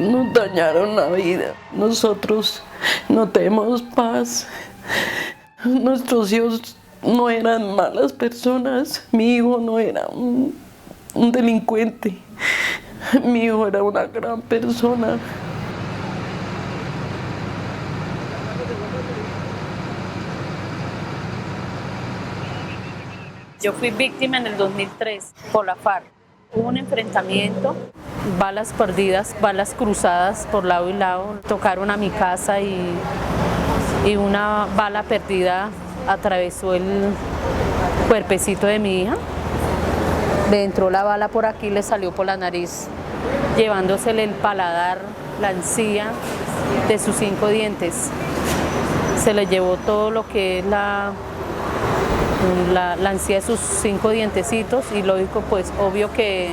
nos dañaron la vida. Nosotros no tenemos paz. Nuestros hijos no eran malas personas. Mi hijo no era un delincuente. Mi hijo era una gran persona. Yo fui víctima en el 2003 por la FARC. Hubo un enfrentamiento, balas perdidas, balas cruzadas por lado y lado. Tocaron a mi casa y una bala perdida atravesó el cuerpecito de mi hija. Le entró la bala por aquí, le salió por la nariz, llevándosele el paladar, la encía de sus 5 dientes. Se le llevó todo lo que es la encía de sus 5 dientecitos y lógico, pues obvio que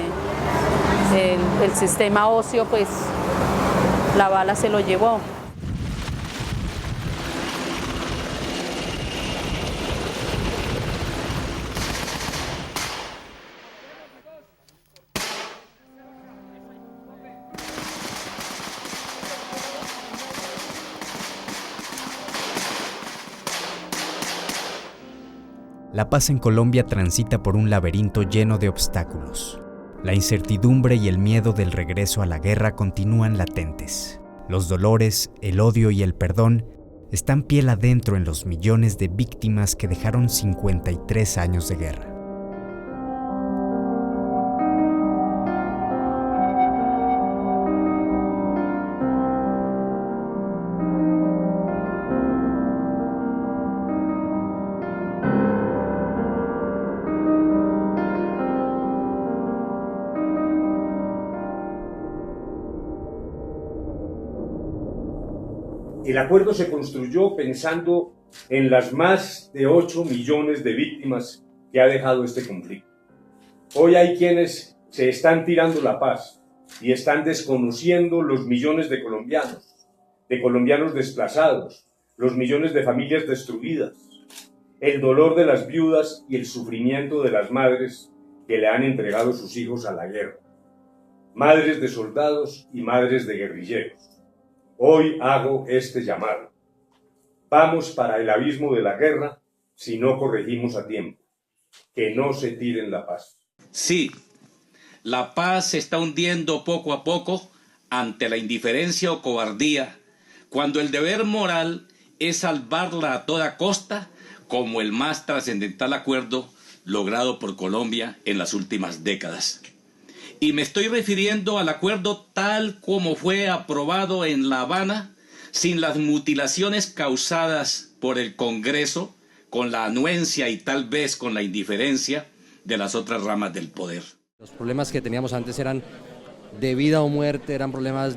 el sistema óseo, pues la bala se lo llevó. La paz en Colombia transita por un laberinto lleno de obstáculos. La incertidumbre y el miedo del regreso a la guerra continúan latentes. Los dolores, el odio y el perdón están piel adentro en los millones de víctimas que dejaron 53 años de guerra. El acuerdo se construyó pensando en las más de 8 millones de víctimas que ha dejado este conflicto. Hoy hay quienes se están tirando la paz y están desconociendo los millones de colombianos desplazados, los millones de familias destruidas, el dolor de las viudas y el sufrimiento de las madres que le han entregado sus hijos a la guerra, madres de soldados y madres de guerrilleros. Hoy hago este llamado. Vamos para el abismo de la guerra si no corregimos a tiempo. Que no se tiren la paz. Sí, la paz se está hundiendo poco a poco ante la indiferencia o cobardía, cuando el deber moral es salvarla a toda costa, como el más trascendental acuerdo logrado por Colombia en las últimas décadas. Y me estoy refiriendo al acuerdo tal como fue aprobado en La Habana, sin las mutilaciones causadas por el Congreso, con la anuencia y tal vez con la indiferencia de las otras ramas del poder. Los problemas que teníamos antes eran de vida o muerte, eran problemas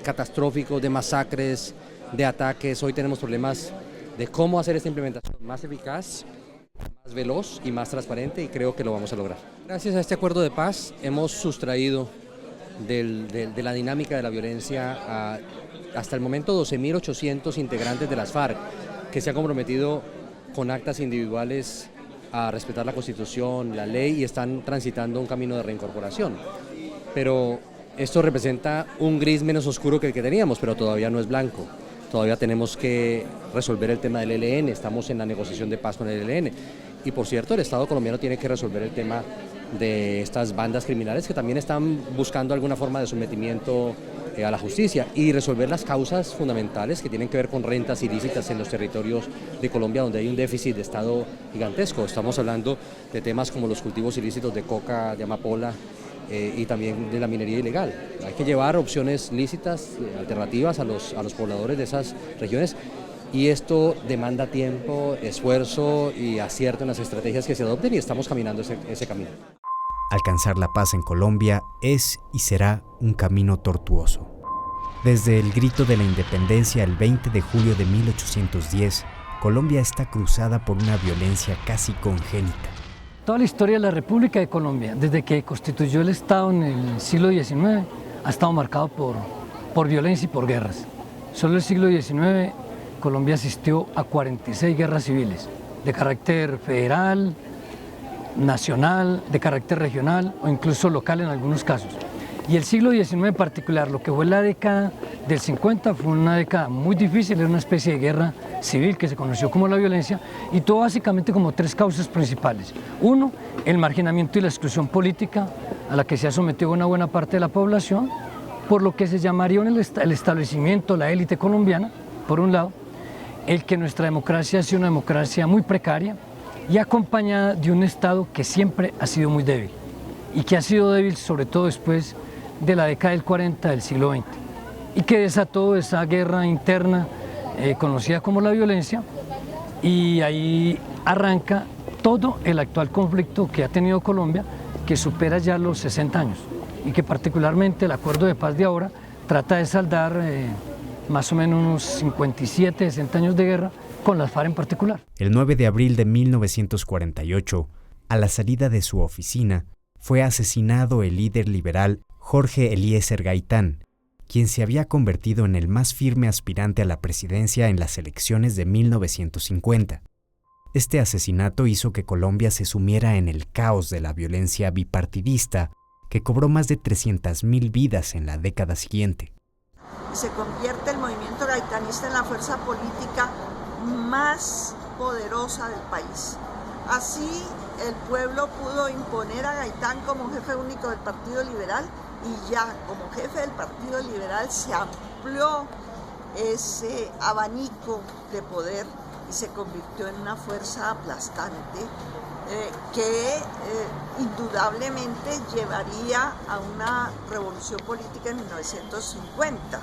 catastróficos, de masacres, de ataques. Hoy tenemos problemas de cómo hacer esta implementación más eficaz, más veloz y más transparente, y creo que lo vamos a lograr. Gracias a este acuerdo de paz hemos sustraído de la dinámica de la violencia hasta el momento 12.800 integrantes de las FARC que se han comprometido con actas individuales a respetar la Constitución, la ley, y están transitando un camino de reincorporación. Pero esto representa un gris menos oscuro que el que teníamos, pero todavía no es blanco. Todavía tenemos que resolver el tema del ELN, estamos en la negociación de paz con el ELN. Y por cierto, el Estado colombiano tiene que resolver el tema de estas bandas criminales que también están buscando alguna forma de sometimiento a la justicia, y resolver las causas fundamentales que tienen que ver con rentas ilícitas en los territorios de Colombia, donde hay un déficit de Estado gigantesco. Estamos hablando de temas como los cultivos ilícitos de coca, de amapola, y también de la minería ilegal. Hay que llevar opciones lícitas, alternativas a los pobladores de esas regiones, y esto demanda tiempo, esfuerzo y acierto en las estrategias que se adopten, y estamos caminando ese camino. Alcanzar la paz en Colombia es y será un camino tortuoso. Desde el grito de la independencia el 20 de julio de 1810, Colombia está cruzada por una violencia casi congénita. Toda la historia de la República de Colombia, desde que constituyó el Estado en el siglo XIX, ha estado marcado por violencia y por guerras. Solo el siglo XIX, Colombia asistió a 46 guerras civiles, de carácter federal, nacional, de carácter regional o incluso local en algunos casos. Y el siglo XIX en particular, lo que fue la década del 50, fue una década muy difícil, era una especie de guerra civil que se conoció como la violencia, y todo básicamente como tres causas principales. Uno, el marginamiento y la exclusión política a la que se ha sometido una buena parte de la población, por lo que se llamaría el establecimiento, la élite colombiana, por un lado, el que nuestra democracia ha sido una democracia muy precaria y acompañada de un Estado que siempre ha sido muy débil, y que ha sido débil sobre todo después de la década del 40 del siglo XX, y que desató esa guerra interna conocida como la violencia, y ahí arranca todo el actual conflicto que ha tenido Colombia, que supera ya los 60 años, y que particularmente el acuerdo de paz de ahora trata de saldar más o menos unos 57, 60 años de guerra, con las FARC en particular. El 9 de abril de 1948, a la salida de su oficina, fue asesinado el líder liberal Jorge Eliezer Gaitán, quien se había convertido en el más firme aspirante a la presidencia en las elecciones de 1950. Este asesinato hizo que Colombia se sumiera en el caos de la violencia bipartidista, que cobró más de 300.000 vidas en la década siguiente. Se convierte el movimiento gaitanista en la fuerza política más poderosa del país. Así, el pueblo pudo imponer a Gaitán como jefe único del Partido Liberal, y ya como jefe del Partido Liberal se amplió ese abanico de poder y se convirtió en una fuerza aplastante que indudablemente llevaría a una revolución política en 1950,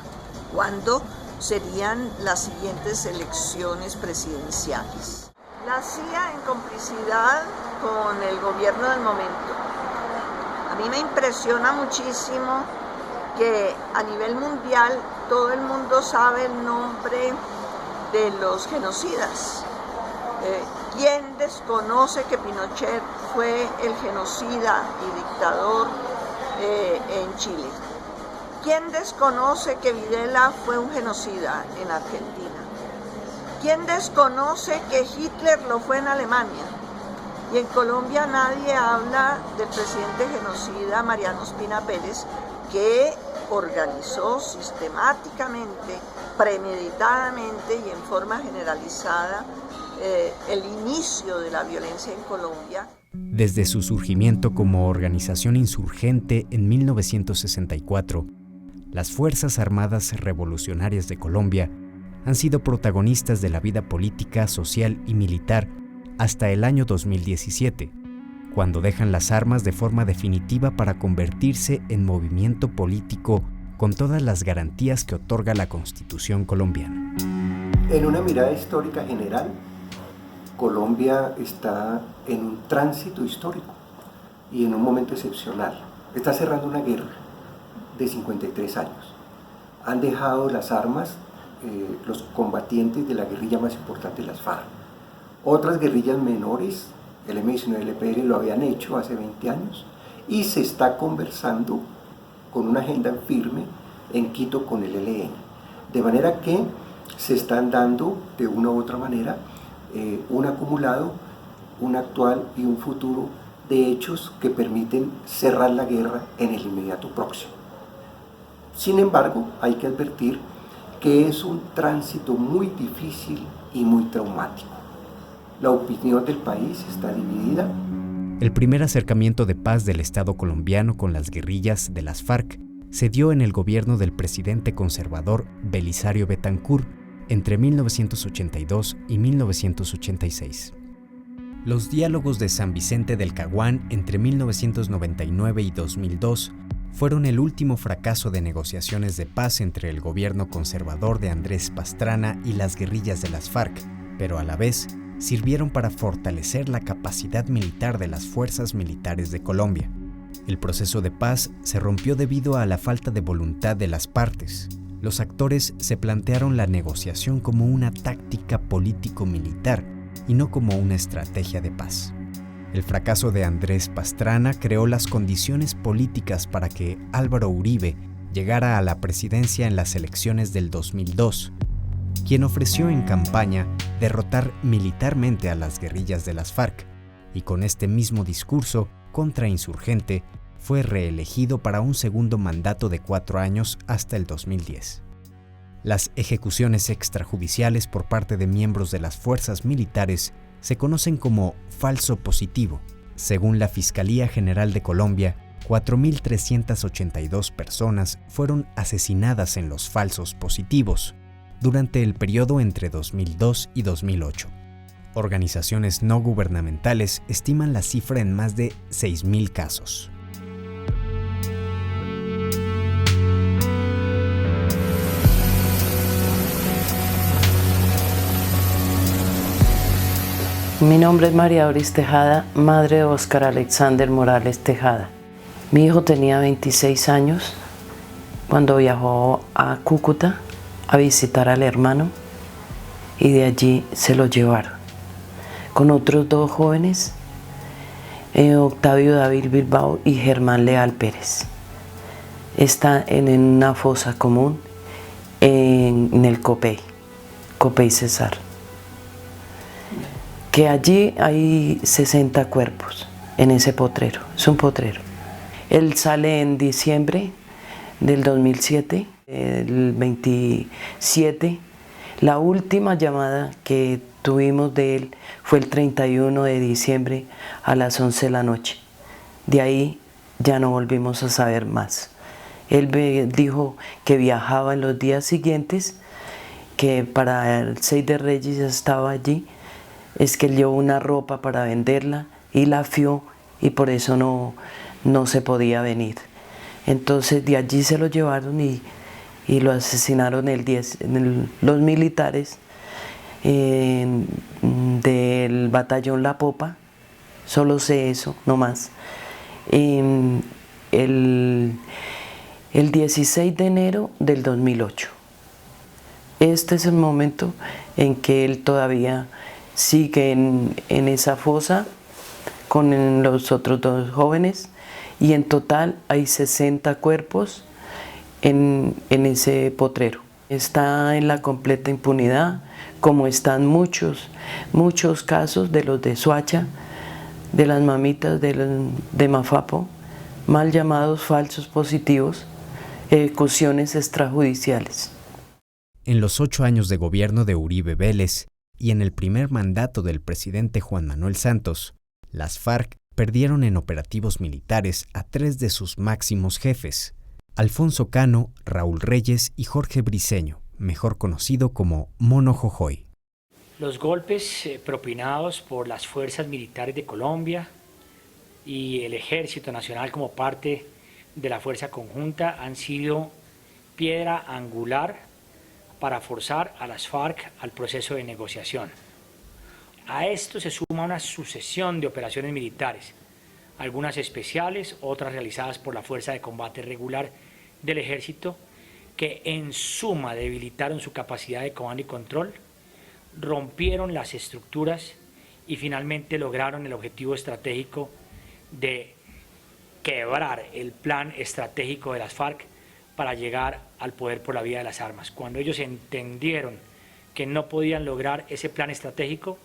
cuando serían las siguientes elecciones presidenciales. La CIA en complicidad con el gobierno del momento. A mí me impresiona muchísimo que a nivel mundial todo el mundo sabe el nombre de los genocidas. ¿Quién desconoce que Pinochet fue el genocida y dictador en Chile? ¿Quién desconoce que Videla fue un genocida en Argentina? ¿Quién desconoce que Hitler lo fue en Alemania? Y en Colombia nadie habla del presidente genocida Mariano Ospina Pérez, que organizó sistemáticamente, premeditadamente y en forma generalizada el inicio de la violencia en Colombia. Desde su surgimiento como organización insurgente en 1964, las Fuerzas Armadas Revolucionarias de Colombia han sido protagonistas de la vida política, social y militar hasta el año 2017, cuando dejan las armas de forma definitiva para convertirse en movimiento político con todas las garantías que otorga la Constitución colombiana. En una mirada histórica general, Colombia está en un tránsito histórico y en un momento excepcional. Está cerrando una guerra de 53 años. Han dejado las armas los combatientes de la guerrilla más importante, las FARC. Otras guerrillas menores, el M-19 y el EPL, lo habían hecho hace 20 años y se está conversando con una agenda firme en Quito con el ELN. De manera que se están dando de una u otra manera un acumulado, un actual y un futuro de hechos que permiten cerrar la guerra en el inmediato próximo. Sin embargo, hay que advertir que es un tránsito muy difícil y muy traumático. La opinión del país está dividida. El primer acercamiento de paz del Estado colombiano con las guerrillas de las FARC se dio en el gobierno del presidente conservador Belisario Betancur entre 1982 y 1986. Los diálogos de San Vicente del Caguán entre 1999 y 2002 fueron el último fracaso de negociaciones de paz entre el gobierno conservador de Andrés Pastrana y las guerrillas de las FARC, pero a la vez sirvieron para fortalecer la capacidad militar de las fuerzas militares de Colombia. El proceso de paz se rompió debido a la falta de voluntad de las partes. Los actores se plantearon la negociación como una táctica político-militar y no como una estrategia de paz. El fracaso de Andrés Pastrana creó las condiciones políticas para que Álvaro Uribe llegara a la presidencia en las elecciones del 2002, quien ofreció en campaña derrotar militarmente a las guerrillas de las FARC, y con este mismo discurso contrainsurgente fue reelegido para un segundo mandato de 4 años hasta el 2010. Las ejecuciones extrajudiciales por parte de miembros de las fuerzas militares se conocen como falso positivo. Según la Fiscalía General de Colombia, 4.382 personas fueron asesinadas en los falsos positivos durante el periodo entre 2002 y 2008. Organizaciones no gubernamentales estiman la cifra en más de 6.000 casos. Mi nombre es María Doris Tejada, madre de Óscar Alexander Morales Tejada. Mi hijo tenía 26 años cuando viajó a Cúcuta a visitar al hermano y de allí se lo llevaron con otros 2 jóvenes, Octavio David Bilbao y Germán Leal Pérez. Está en una fosa común en el Copey Cesar. Que allí hay 60 cuerpos en ese potrero, es un potrero. Él sale en diciembre del 2007, el 27. La última llamada que tuvimos de él fue el 31 de diciembre a las 11 de la noche. De ahí ya no volvimos a saber más. Él dijo que viajaba en los días siguientes, que para el 6 de Reyes ya estaba allí. Es que él llevó una ropa para venderla y la fió y por eso no se podía venir. Entonces de allí se lo llevaron y lo asesinaron los militares del batallón La Popa, solo sé eso, no más. El 16 de enero del 2008. Este es el momento en que él todavía sigue en esa fosa con los otros 2 jóvenes y en total hay 60 cuerpos en ese potrero. Está en la completa impunidad, como están muchos casos de los de Soacha, de las mamitas de Mafapo, mal llamados falsos positivos, ejecuciones extrajudiciales. En los 8 años de gobierno de Uribe Vélez y en el primer mandato del presidente Juan Manuel Santos, las FARC perdieron en operativos militares a 3 de sus máximos jefes, Alfonso Cano, Raúl Reyes y Jorge Briceño, mejor conocido como Mono Jojoy. Los golpes propinados por las fuerzas militares de Colombia y el Ejército Nacional como parte de la fuerza conjunta han sido piedra angular para forzar a las FARC al proceso de negociación. A esto se suma una sucesión de operaciones militares, algunas especiales, otras realizadas por la Fuerza de Combate Regular del Ejército, que en suma debilitaron su capacidad de comando y control, rompieron las estructuras y finalmente lograron el objetivo estratégico de quebrar el plan estratégico de las FARC para llegar al poder por la vía de las armas. Cuando ellos entendieron que no podían lograr ese plan estratégico,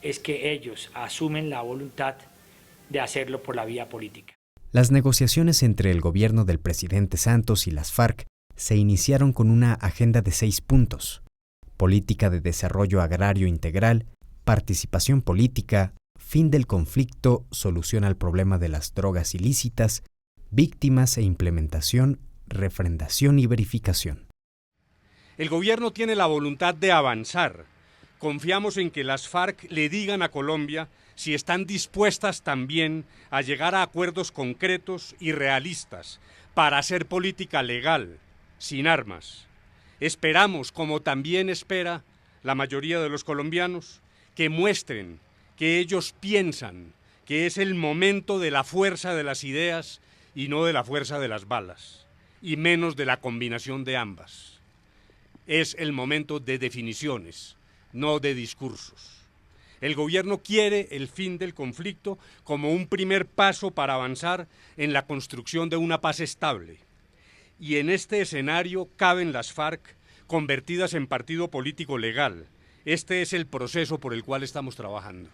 es que ellos asumen la voluntad de hacerlo por la vía política. Las negociaciones entre el gobierno del presidente Santos y las FARC se iniciaron con una agenda de 6 puntos: política de desarrollo agrario integral, participación política, fin del conflicto, solución al problema de las drogas ilícitas, víctimas e implementación, refrendación y verificación. El gobierno tiene la voluntad de avanzar. Confiamos en que las FARC le digan a Colombia si están dispuestas también a llegar a acuerdos concretos y realistas para hacer política legal, sin armas. Esperamos, como también espera la mayoría de los colombianos, que muestren que ellos piensan que es el momento de la fuerza de las ideas y no de la fuerza de las balas, y menos de la combinación de ambas. Es el momento de definiciones, no de discursos. El gobierno quiere el fin del conflicto como un primer paso para avanzar en la construcción de una paz estable. Y en este escenario caben las FARC convertidas en partido político legal. Este es el proceso por el cual estamos trabajando.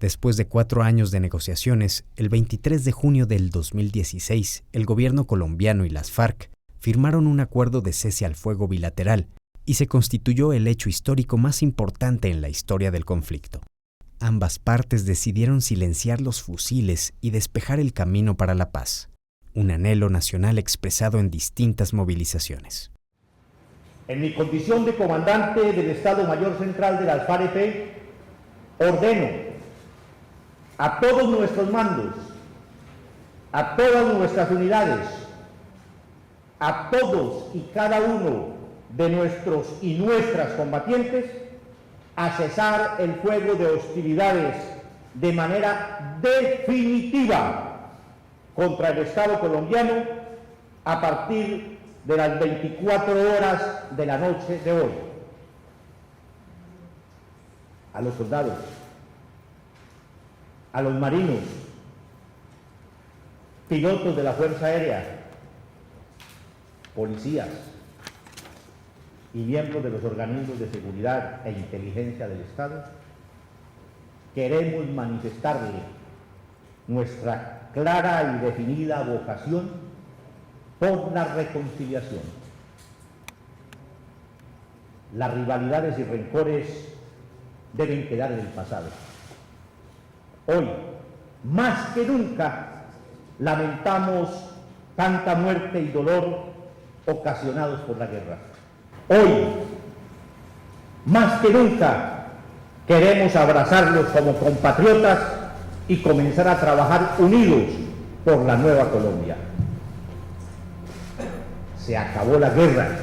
Después de 4 años de negociaciones, el 23 de junio del 2016, el gobierno colombiano y las FARC firmaron un acuerdo de cese al fuego bilateral y se constituyó el hecho histórico más importante en la historia del conflicto. Ambas partes decidieron silenciar los fusiles y despejar el camino para la paz, un anhelo nacional expresado en distintas movilizaciones. En mi condición de comandante del Estado Mayor Central de las FARC, ordeno a todos nuestros mandos, a todas nuestras unidades, a todos y cada uno de nuestros y nuestras combatientes, a cesar el fuego de hostilidades de manera definitiva contra el Estado colombiano a partir de las 24 horas de la noche de hoy. A los soldados, a los marinos, pilotos de la Fuerza Aérea, policías y miembros de los organismos de seguridad e inteligencia del Estado, queremos manifestarle nuestra clara y definida vocación por la reconciliación. Las rivalidades y rencores deben quedar en el pasado. Hoy, más que nunca, lamentamos tanta muerte y dolor ocasionados por la guerra. Hoy, más que nunca, queremos abrazarlos como compatriotas y comenzar a trabajar unidos por la nueva Colombia. Se acabó la guerra.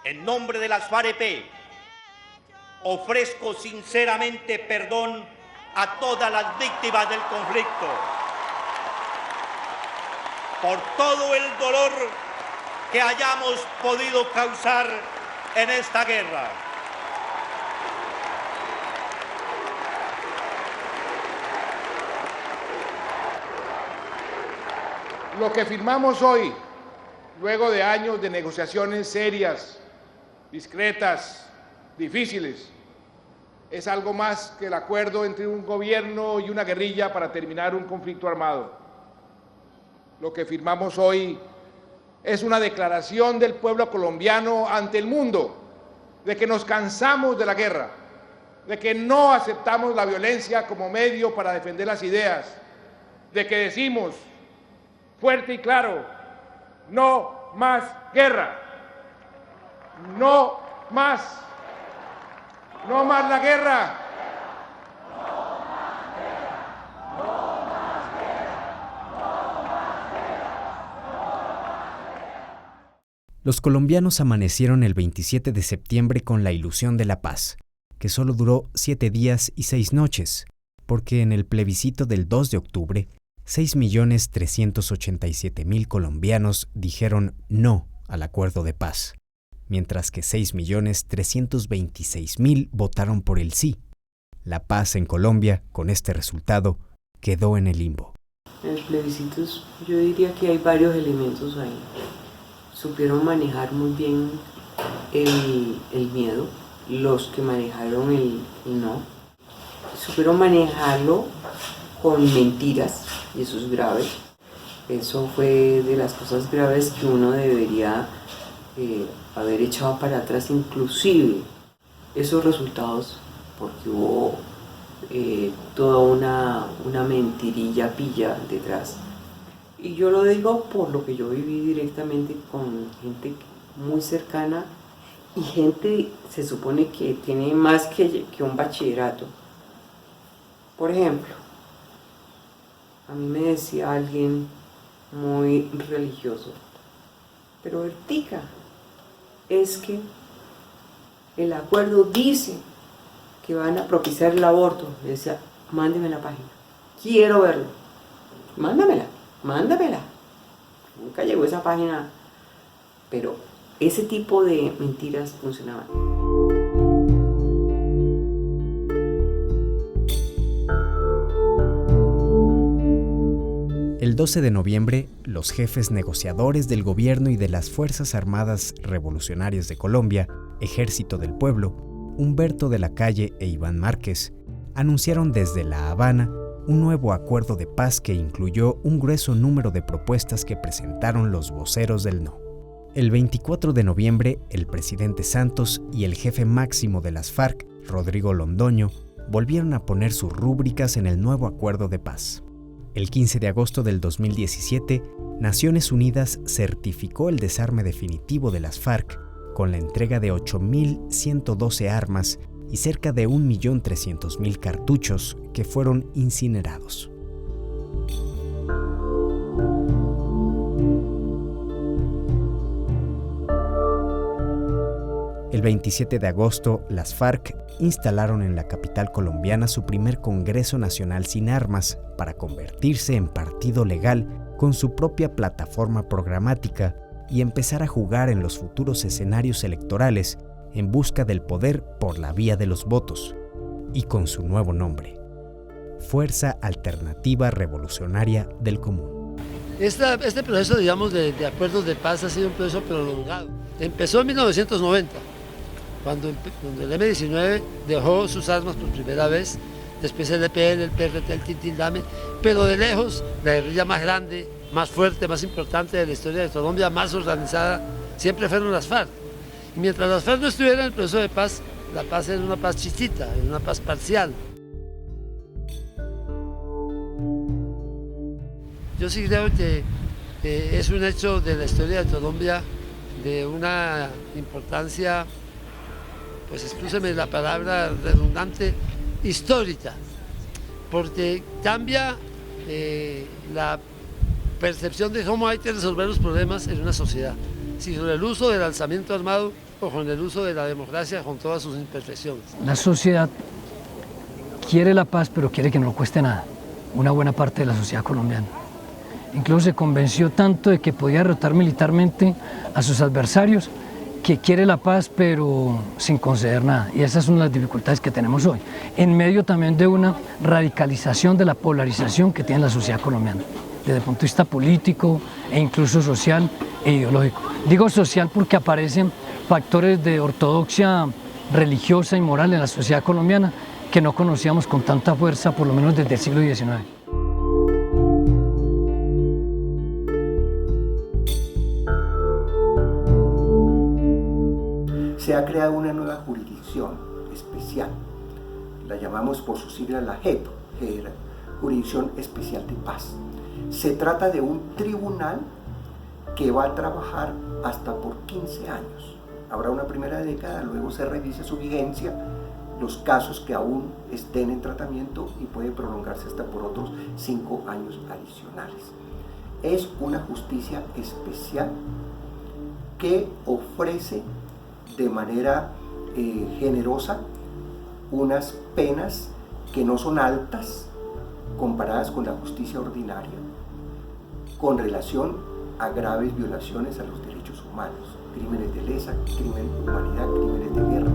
En nombre de las FARC, ofrezco sinceramente perdón a todas las víctimas del conflicto por todo el dolor que hayamos podido causar en esta guerra. Lo que firmamos hoy, luego de años de negociaciones serias, discretas, difíciles, es algo más que el acuerdo entre un gobierno y una guerrilla para terminar un conflicto armado. Lo que firmamos hoy es una declaración del pueblo colombiano ante el mundo de que nos cansamos de la guerra, de que no aceptamos la violencia como medio para defender las ideas, de que decimos fuerte y claro, no más guerra. No más la guerra. Los colombianos amanecieron el 27 de septiembre con la ilusión de la paz, que solo duró 7 días y 6 noches, porque en el plebiscito del 2 de octubre, 6.387.000 colombianos dijeron no al acuerdo de paz, mientras que 6.326.000 votaron por el sí. La paz en Colombia, con este resultado, quedó en el limbo. En los plebiscitos yo diría que hay varios elementos ahí. Supieron manejar muy bien el miedo, los que manejaron el no supieron manejarlo con mentiras, y eso es grave. Eso fue de las cosas graves que uno debería haber echado para atrás, inclusive esos resultados, porque hubo toda una mentirilla pilla detrás. Y yo lo digo por lo que yo viví directamente con gente muy cercana y gente se supone que tiene más que un bachillerato. Por ejemplo, a mí me decía alguien muy religioso, pero Bertica, es que el acuerdo dice que van a propiciar el aborto. Le decía, mándeme la página, quiero verlo, mándamela. Nunca llegó esa página, pero ese tipo de mentiras funcionaban. El 12 de noviembre, los jefes negociadores del gobierno y de las Fuerzas Armadas Revolucionarias de Colombia, Ejército del Pueblo, Humberto de la Calle e Iván Márquez, anunciaron desde La Habana un nuevo acuerdo de paz que incluyó un grueso número de propuestas que presentaron los voceros del no. El 24 de noviembre, el presidente Santos y el jefe máximo de las FARC, Rodrigo Londoño, volvieron a poner sus rúbricas en el nuevo acuerdo de paz. El 15 de agosto del 2017, Naciones Unidas certificó el desarme definitivo de las FARC con la entrega de 8.112 armas y cerca de 1.300.000 cartuchos que fueron incinerados. El 27 de agosto, las FARC instalaron en la capital colombiana su primer Congreso Nacional sin Armas para convertirse en partido legal con su propia plataforma programática y empezar a jugar en los futuros escenarios electorales en busca del poder por la vía de los votos, y con su nuevo nombre, Fuerza Alternativa Revolucionaria del Común. Este proceso, digamos, de acuerdos de paz ha sido un proceso prolongado. Empezó en 1990, cuando el M-19 dejó sus armas por primera vez, después el EPL, el PRT, el Tintindame, pero de lejos la guerrilla más grande, más fuerte, más importante de la historia de Colombia, más organizada, siempre fueron las FARC. Y mientras las FARC no estuvieran en el proceso de paz, la paz era una paz chiquita, era una paz parcial. Yo sí creo que es un hecho de la historia de Colombia de una importancia, pues excúseme la palabra redundante, histórica, porque cambia la percepción de cómo hay que resolver los problemas en una sociedad, si con el uso del alzamiento armado o con el uso de la democracia con todas sus imperfecciones. La sociedad quiere la paz, pero quiere que no cueste nada, una buena parte de la sociedad colombiana. Incluso se convenció tanto de que podía derrotar militarmente a sus adversarios, que quiere la paz pero sin conceder nada. Y esas son las dificultades que tenemos hoy, en medio también de una radicalización de la polarización que tiene la sociedad colombiana, desde el punto de vista político e incluso social e ideológico. Digo social porque aparecen factores de ortodoxia religiosa y moral en la sociedad colombiana que no conocíamos con tanta fuerza, por lo menos desde el siglo XIX. Se ha creado una nueva jurisdicción especial, la llamamos por su sigla la JEP, Jurisdicción Especial de Paz. Se trata de un tribunal que va a trabajar hasta por 15 años. Habrá una primera década, luego se revisa su vigencia, los casos que aún estén en tratamiento y puede prolongarse hasta por otros 5 años adicionales. Es una justicia especial que ofrece de manera generosa unas penas que no son altas comparadas con la justicia ordinaria con relación a graves violaciones a los derechos humanos, crímenes de lesa, crímenes de humanidad, crímenes de guerra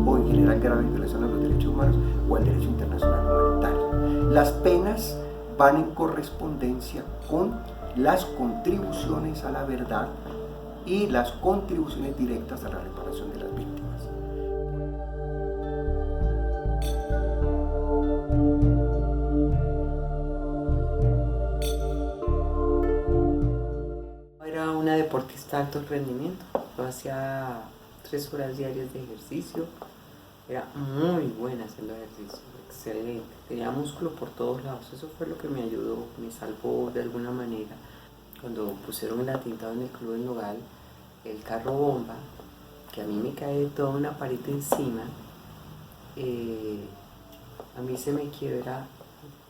o en general graves violaciones a los derechos humanos o al derecho internacional humanitario. Las penas van en correspondencia con las contribuciones a la verdad y las contribuciones directas a la reparación de las víctimas. está alto el rendimiento. Yo hacía 3 horas diarias de ejercicio, era muy buena haciendo ejercicio, excelente, tenía músculo por todos lados. Eso fue lo que me ayudó, me salvó de alguna manera. Cuando pusieron el atentado en el Club del Nogal, el carro bomba, que a mí me cae toda una pared encima, a mí se me quiebra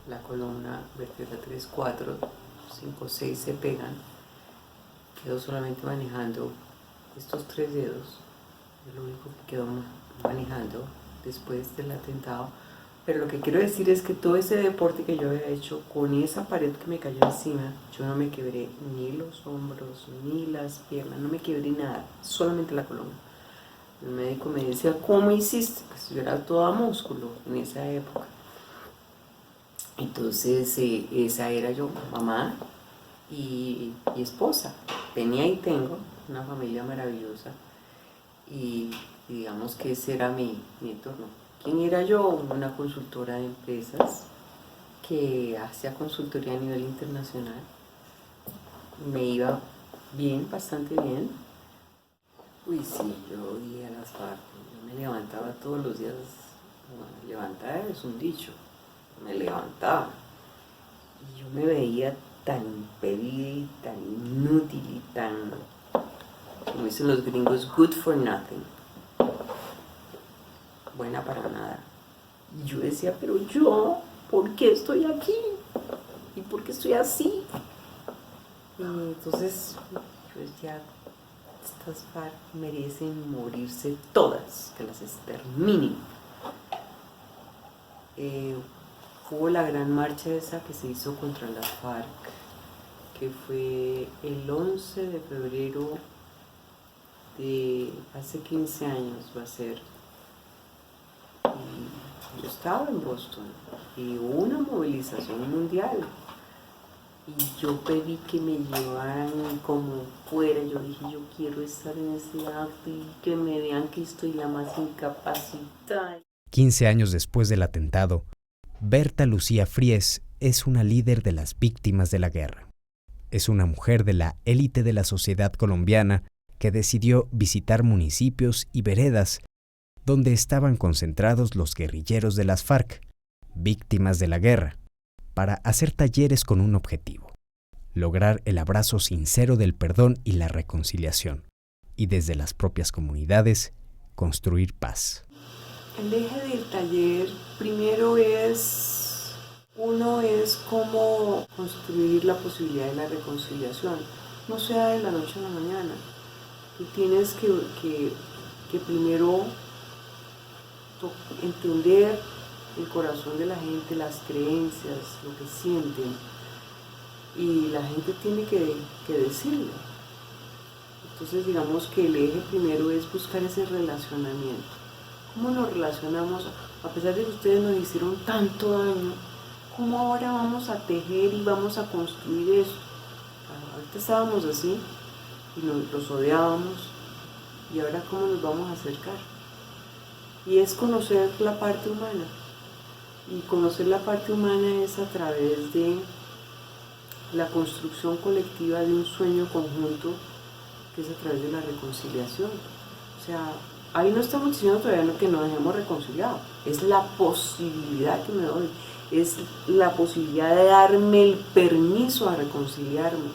la columna vertebral 3, 4, 5, 6 se pegan. Quedo solamente manejando estos 3 dedos, es lo único que quedo manejando después del atentado. Pero lo que quiero decir es que todo ese deporte que yo había hecho, con esa pared que me cayó encima, yo no me quebré ni los hombros, ni las piernas, no me quebré nada, solamente la columna. El médico me decía, ¿cómo hiciste? Pues yo era toda músculo en esa época. Entonces, esa era yo, mamá y esposa. Tenía y tengo una familia maravillosa y digamos que ese era mi entorno. ¿Quién era yo? Una consultora de empresas que hacía consultoría a nivel internacional. Me iba bien, bastante bien. Uy, sí, yo odié a las FARC. Yo me levantaba todos los días. Bueno, levantar es un dicho. Me levantaba y yo me veía tan impedida y tan inútil y tan, como dicen los gringos, good for nothing, buena para nada. Y yo decía, pero yo, ¿por qué estoy aquí? ¿Y por qué estoy así? Y entonces yo decía, estas FARC merecen morirse todas, que las exterminen. Hubo la gran marcha esa que se hizo contra las FARC, que fue el 11 de febrero de hace 15 años va a ser. Y yo estaba en Boston y hubo una movilización mundial y yo pedí que me llevaran como fuera. Yo dije, yo quiero estar en ese acto y que me vean que estoy la más incapacitada. 15 años después del atentado, Berta Lucía Fries es una líder de las víctimas de la guerra. Es una mujer de la élite de la sociedad colombiana que decidió visitar municipios y veredas donde estaban concentrados los guerrilleros de las FARC, víctimas de la guerra, para hacer talleres con un objetivo: lograr el abrazo sincero del perdón y la reconciliación, y desde las propias comunidades, construir paz. El eje del taller primero es cómo construir la posibilidad de la reconciliación. No se da de la noche a la mañana. Tú tienes que primero entender el corazón de la gente, las creencias, lo que sienten. Y la gente tiene que decirlo. Entonces digamos que el eje primero es buscar ese relacionamiento. ¿Cómo nos relacionamos? A pesar de que ustedes nos hicieron tanto daño, ¿cómo ahora vamos a tejer y vamos a construir eso? Ahorita estábamos así y los odiábamos, y ahora ¿cómo nos vamos a acercar? Y es conocer la parte humana, y conocer la parte humana es a través de la construcción colectiva de un sueño conjunto, que es a través de la reconciliación. O sea, ahí no estamos diciendo todavía que nos dejemos reconciliados, es la posibilidad que me doy, es la posibilidad de darme el permiso a reconciliarme,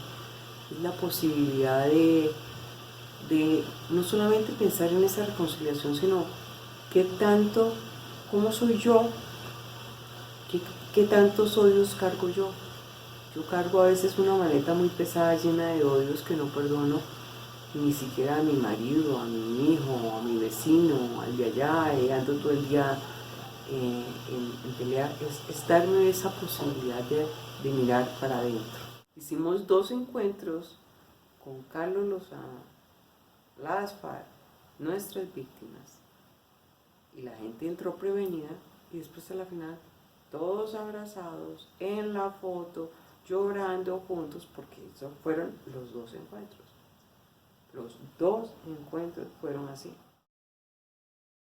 es la posibilidad de no solamente pensar en esa reconciliación, sino qué tanto, cómo soy yo, qué tantos odios cargo yo. Yo cargo a veces una maleta muy pesada llena de odios que no perdono, ni siquiera a mi marido, a mi hijo, a mi vecino, al de allá, y ando todo el día en pelea. Es darme esa posibilidad de mirar para adentro. Hicimos 2 encuentros con Carlos Lozano, las FARC, nuestras víctimas, y la gente entró prevenida, y después a la final todos abrazados en la foto, llorando juntos, porque esos fueron los 2 encuentros. Los 2 encuentros fueron así.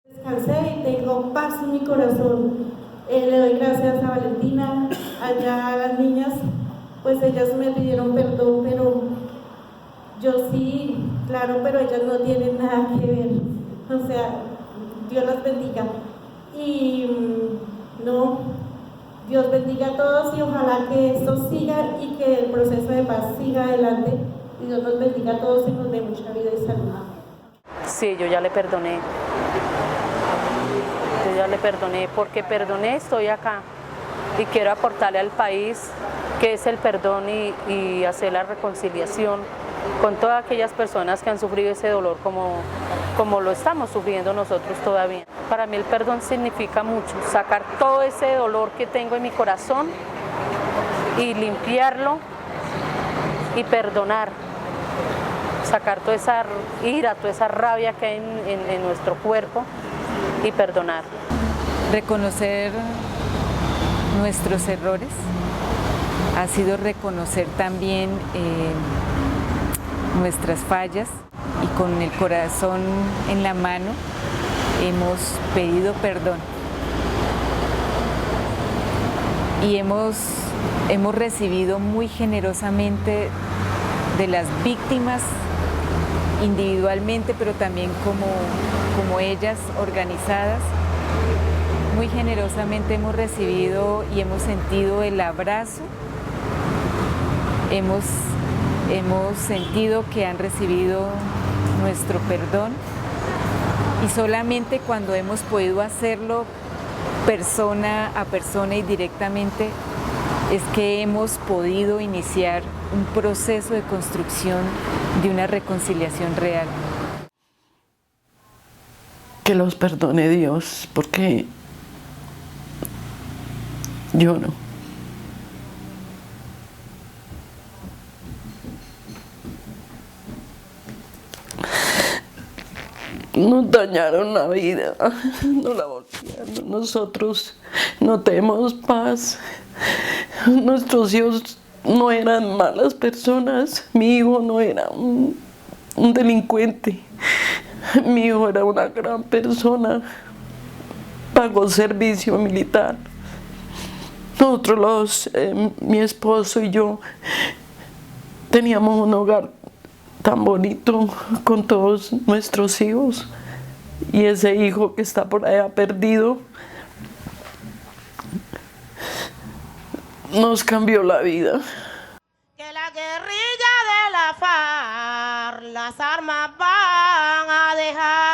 Descansé y tengo paz en mi corazón. Le doy gracias a Valentina, allá a las niñas, pues ellas me pidieron perdón, pero Yo sí, claro, pero ellos no tienen nada que ver. O sea, Dios los bendiga. Y no, Dios bendiga a todos y ojalá que esto siga y que el proceso de paz siga adelante. Y Dios nos bendiga a todos y nos dé mucha vida y salud. Sí, yo ya le perdoné. Yo ya le perdoné, porque perdoné, estoy acá. Y quiero aportarle al país que es el perdón y hacer la reconciliación con todas aquellas personas que han sufrido ese dolor como lo estamos sufriendo nosotros todavía. Para mí el perdón significa mucho, sacar todo ese dolor que tengo en mi corazón y limpiarlo y perdonar, sacar toda esa ira, toda esa rabia que hay en nuestro cuerpo y perdonar. Reconocer nuestros errores ha sido reconocer también nuestras fallas y con el corazón en la mano hemos pedido perdón y hemos recibido muy generosamente de las víctimas individualmente, pero también como ellas organizadas. Muy generosamente hemos recibido y hemos sentido el abrazo, hemos sentido que han recibido nuestro perdón y solamente cuando hemos podido hacerlo persona a persona y directamente es que hemos podido iniciar un proceso de construcción de una reconciliación real. Que los perdone Dios, porque yo no. Nos dañaron la vida, nos la voltearon. Nosotros no tenemos paz. Nuestros hijos no eran malas personas. Mi hijo no era un delincuente. Mi hijo era una gran persona. Pagó servicio militar. Nosotros, mi esposo y yo, teníamos un hogar tan bonito con todos nuestros hijos, y ese hijo que está por allá perdido nos cambió la vida. Que la guerrilla de la FARC las armas van a dejar.